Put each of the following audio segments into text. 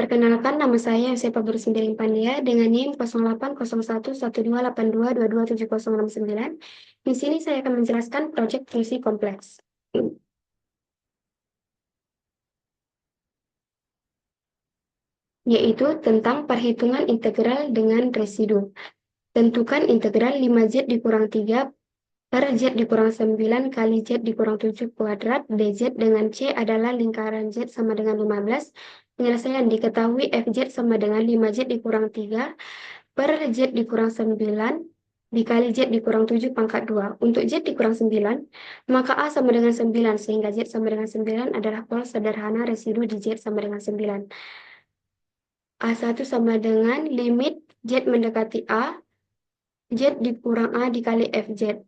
Perkenalkan, nama saya Yosefa Bursindaling Pandia dengan NIM 08011282227069. Di sini saya akan menjelaskan proyek fungsi kompleks, yaitu tentang perhitungan integral dengan residu. Tentukan integral 5Z dikurang 3 per Z dikurang 9 kali Z dikurang 7 kuadrat dz dengan C adalah lingkaran Z sama dengan 15. Penyelesaian diketahui FZ sama dengan 5Z dikurang 3 per Z dikurang 9 dikali Z dikurang 7 pangkat 2. Untuk Z dikurang 9, maka A sama dengan 9, sehingga Z sama dengan 9 adalah pol sederhana residu di Z sama dengan 9. A1 sama dengan limit Z mendekati A, Z dikurang A dikali FZ.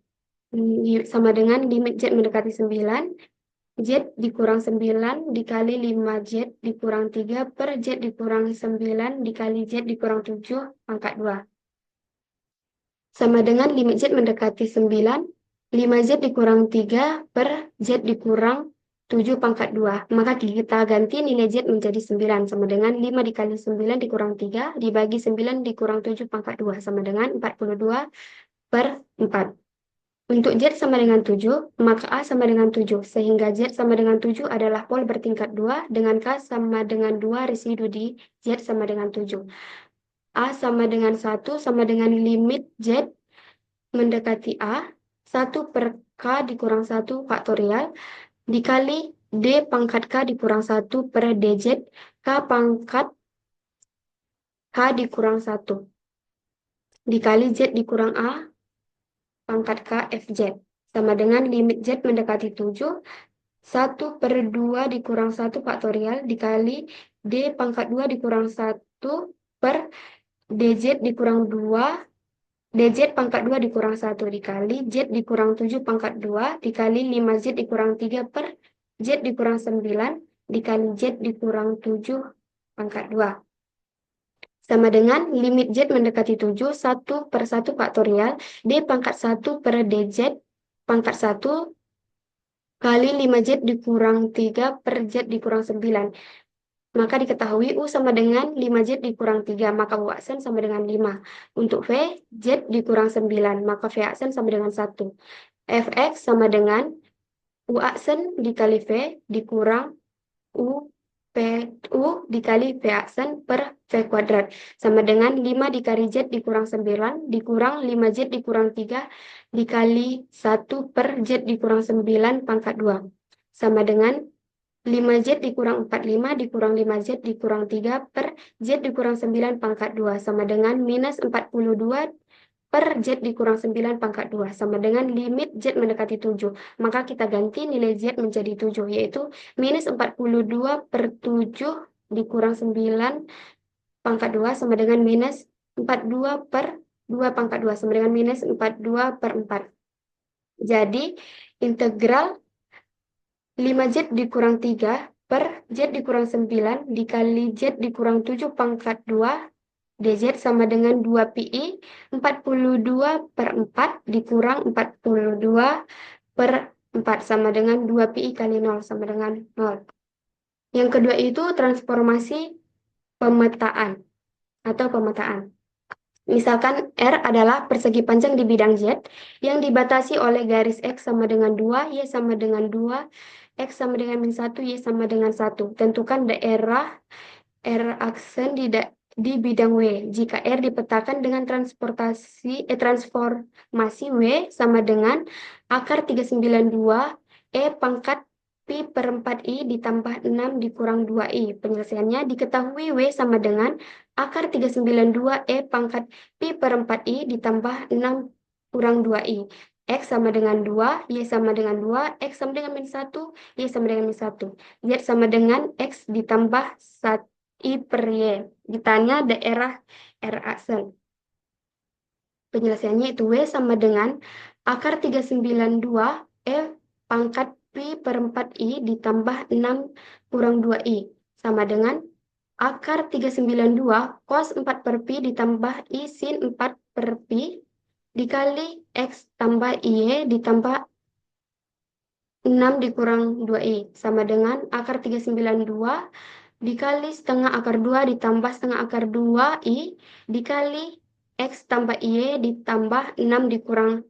Sama dengan limit Z mendekati 9, Z dikurang 9 dikali 5Z dikurang 3 per Z dikurang 9 dikali Z dikurang 7 pangkat 2. Sama dengan limit Z mendekati 9, 5Z dikurang 3 per Z dikurang 7 pangkat 2. Maka kita ganti nilai Z menjadi 9 sama dengan 5 dikali 9 dikurang 3 dibagi 9 dikurang 7 pangkat 2 sama dengan 42 per 4. Untuk Z sama dengan 7, maka A sama dengan 7, sehingga Z sama dengan 7 adalah pol bertingkat 2, dengan K sama dengan 2 residu di Z sama dengan 7. A sama dengan 1 sama dengan limit Z mendekati A, 1 per K dikurang 1 faktorial, dikali D pangkat K dikurang 1 per DZ, K pangkat K dikurang 1, dikali Z dikurang A, pangkat K FZ, sama dengan limit Z mendekati 7, 1 per 2 dikurang 1 faktorial dikali D pangkat 2 dikurang 1 per DZ dikurang 2, DZ pangkat 2 dikurang 1 dikali Z dikurang 7 pangkat 2 dikali 5Z dikurang 3 per Z dikurang 9 dikali Z dikurang 7 pangkat 2. Sama dengan limit Z mendekati 7, 1 per 1 faktorial D pangkat 1 per DZ pangkat 1 kali 5Z dikurang 3 per Z dikurang 9. Maka diketahui U sama dengan 5Z dikurang 3, maka U aksen sama dengan 5. Untuk V, Z dikurang 9, maka V aksen sama dengan 1. Fx sama dengan U aksen dikali V dikurang U U dikali V aksen per V kuadrat. Sama dengan 5 dikali Z dikurang 9 dikurang 5Z dikurang 3 dikali 1 per Z dikurang 9 pangkat 2. Sama dengan 5Z dikurang 45 dikurang 5Z dikurang 3 per Z dikurang 9 pangkat 2 sama dengan minus 42 per Z dikurang 9 pangkat 2 sama dengan limit Z mendekati 7. Maka kita ganti nilai Z menjadi 7, yaitu minus 42 per 7 dikurang 9 pangkat 2 sama dengan minus 42 per 2 pangkat 2 sama dengan minus 42 per 4. Jadi integral 5Z dikurang 3 per Z dikurang 9 dikali Z dikurang 7 pangkat 2 dz sama dengan 2 pi 42 per 4 dikurang 42 per 4 sama dengan 2 pi kali 0 sama dengan 0. Yang kedua itu transformasi pemetaan atau pemetaan. Misalkan R adalah persegi panjang di bidang Z yang dibatasi oleh garis X sama dengan 2, Y sama dengan 2, X sama dengan min 1, Y sama dengan 1. Tentukan daerah R aksen di bidang W. Jika R dipetakan dengan transformasi W sama dengan akar 392 E pangkat pi per 4i ditambah 6 dikurang 2i. Penyelesaiannya diketahui W sama dengan akar 392 E pangkat pi per 4i ditambah 6 kurang 2i. X sama dengan 2, Y sama dengan 2, X sama dengan min 1, Y sama dengan min 1. Z sama dengan X ditambah 1 I per Y. Ditanya daerah R aksen. Penyelesaiannya itu W sama dengan akar 392 E pangkat pi per 4i ditambah 6 kurang 2i. Sama dengan akar 392 cos 4 per pi ditambah I sin 4 per pi dikali X tambah Y ditambah 6 dikurang 2i. Sama dengan akar 392 dikali setengah akar 2 ditambah setengah akar 2i dikali X tambah Y ditambah 6 dikurang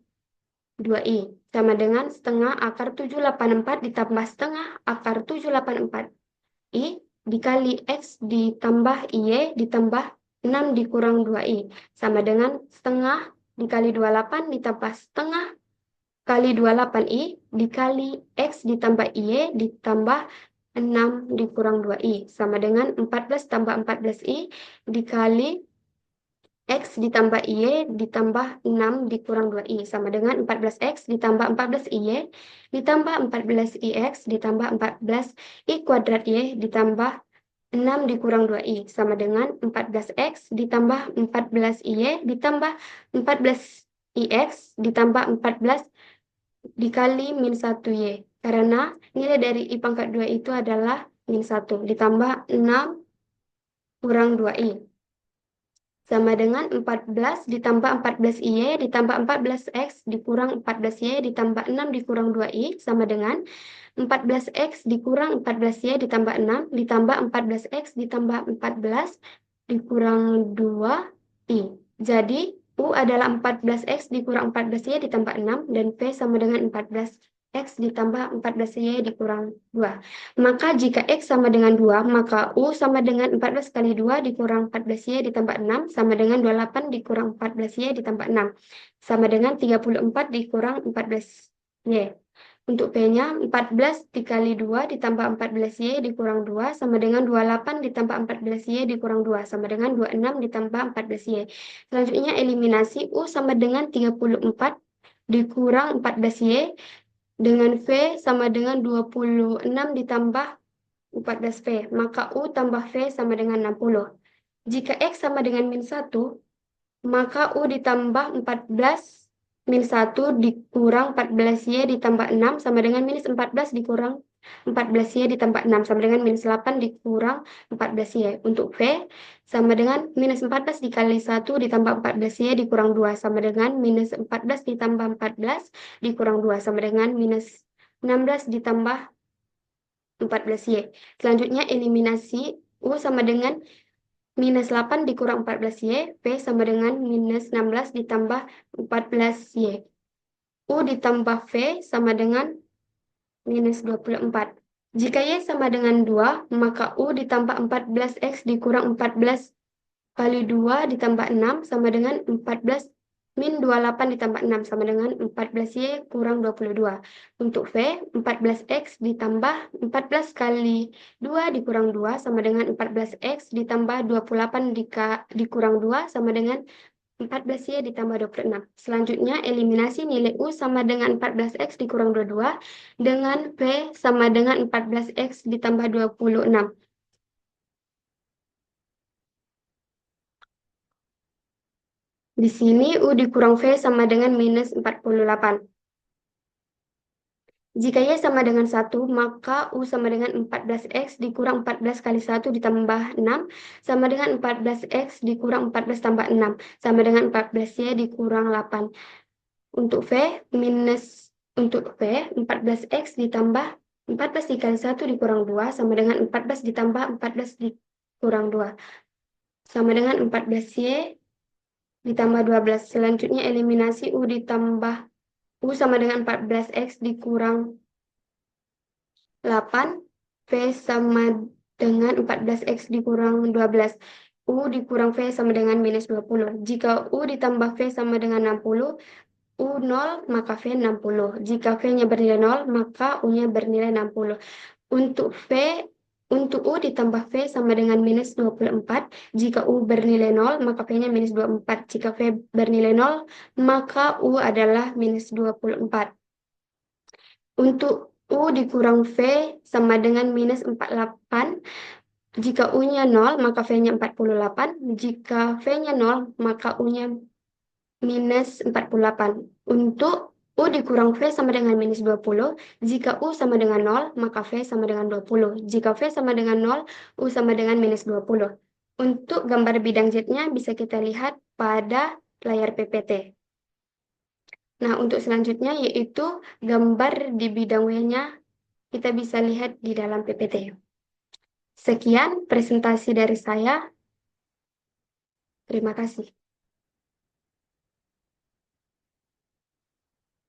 2i sama dengan setengah akar 784 ditambah setengah akar 784i dikali X ditambah Y ditambah 6 dikurang 2i sama dengan setengah dikali 28 ditambah setengah kali 28i dikali X ditambah Y ditambah 6 dikurang 2i sama dengan 14 tambah 14i dikali X ditambah Y ditambah 6 dikurang 2i sama dengan 14X ditambah 14Y ditambah 14IX ditambah 14I kuadrat Y ditambah 6 dikurang 2i sama dengan 14X ditambah 14Y ditambah 14IX ditambah 14 dikali min 1Y karena nilai dari I pangkat 2 itu adalah min 1 ditambah 6 kurang 2i sama dengan 14 ditambah 14Y ditambah 14X dikurang 14Y ditambah 6 dikurang 2i sama dengan 14X dikurang 14Y ditambah 6 ditambah 14X ditambah 14 dikurang 2i. Jadi U adalah 14X dikurang 14Y ditambah 6 dan V sama dengan 14X ditambah 14Y dikurang 2. Maka jika X sama dengan 2, maka U sama dengan 14 kali 2 dikurang 14Y ditambah 6 sama dengan 28 dikurang 14Y ditambah 6 sama dengan 34 dikurang 14Y. Untuk P-nya 14 dikali 2 ditambah 14Y dikurang 2 sama dengan 28 ditambah 14Y dikurang 2 sama dengan 26 ditambah 14Y. Selanjutnya eliminasi U sama dengan 34 dikurang 14Y dengan V sama dengan 26 ditambah 14V. Maka U tambah V sama dengan 60. Jika X sama dengan min 1, maka U ditambah 14 min 1 dikurang 14Y ditambah 6 sama dengan minus 14 dikurang 14Y ditambah 6 sama dengan minus 8 dikurang 14Y. Untuk V sama dengan minus 14 dikali 1 ditambah 14Y dikurang 2 sama dengan minus 14 ditambah 14 dikurang 2 sama dengan minus 16 ditambah 14Y. Selanjutnya eliminasi U sama dengan minus 8 dikurang 14Y, V sama dengan minus 16 ditambah 14Y. U ditambah V sama dengan minus 24. Jika Y sama dengan 2, maka U ditambah 14X dikurang 14 kali 2 ditambah 6 sama dengan 14 min 28 ditambah 6 sama dengan 14Y kurang 22. Untuk V, 14X ditambah 14 kali 2 dikurang 2 sama dengan 14X ditambah 28 dikurang 2 sama dengan 14Y ditambah 26. Selanjutnya, eliminasi nilai U sama dengan 14X dikurang 22 dengan V sama dengan 14X ditambah 26. Di sini U dikurang V sama dengan minus 48. Jika Y sama dengan 1, maka U sama dengan 14X dikurang 14 kali 1 ditambah 6 sama dengan 14X dikurang 14 tambah 6 sama dengan 14Y dikurang 8. Untuk V, 14X ditambah 14 dikali 1 dikurang 2 sama dengan 14 ditambah 14 dikurang 2 sama dengan 14Y ditambah 12. Selanjutnya eliminasi U ditambah U sama dengan 14X dikurang 8. V sama dengan 14X dikurang 12. U dikurang V sama dengan minus 20. Jika U ditambah V sama dengan 60, U 0, maka V 60. Jika V-nya bernilai 0, maka U-nya bernilai 60. Untuk U ditambah V sama dengan minus 24. Jika U bernilai 0, maka V-nya minus 24. Jika V bernilai 0, maka U adalah minus 24. Untuk U dikurang V sama dengan minus 48. Jika U-nya 0, maka V-nya 48. Jika V-nya 0, maka U-nya minus 48. Untuk U dikurang V sama dengan minus 20. Jika U sama dengan 0, maka V sama dengan 20. Jika V sama dengan 0, U sama dengan minus 20. Untuk gambar bidang Z-nya bisa kita lihat pada layar PPT. Nah, untuk selanjutnya yaitu gambar di bidang W-nya kita bisa lihat di dalam PPT. Sekian presentasi dari saya. Terima kasih.